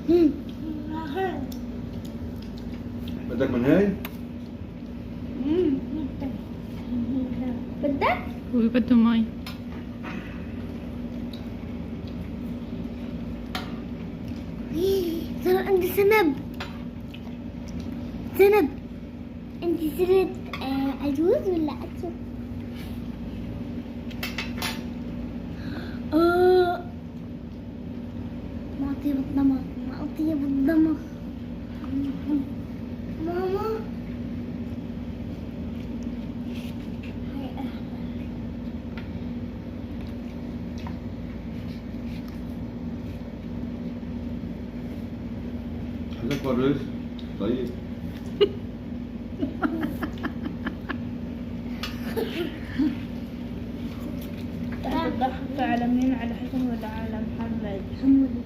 بدك من هاي؟ بدك؟ هو بده مي. صار عندي ذنب. انت صرت عجوز ولا عجوز؟ ما طيب الدماغ، ما طيب الدماغ. ماما حلك ورز طيب. تضحك على مين؟ على حسن ولا على محمد؟ حمودي.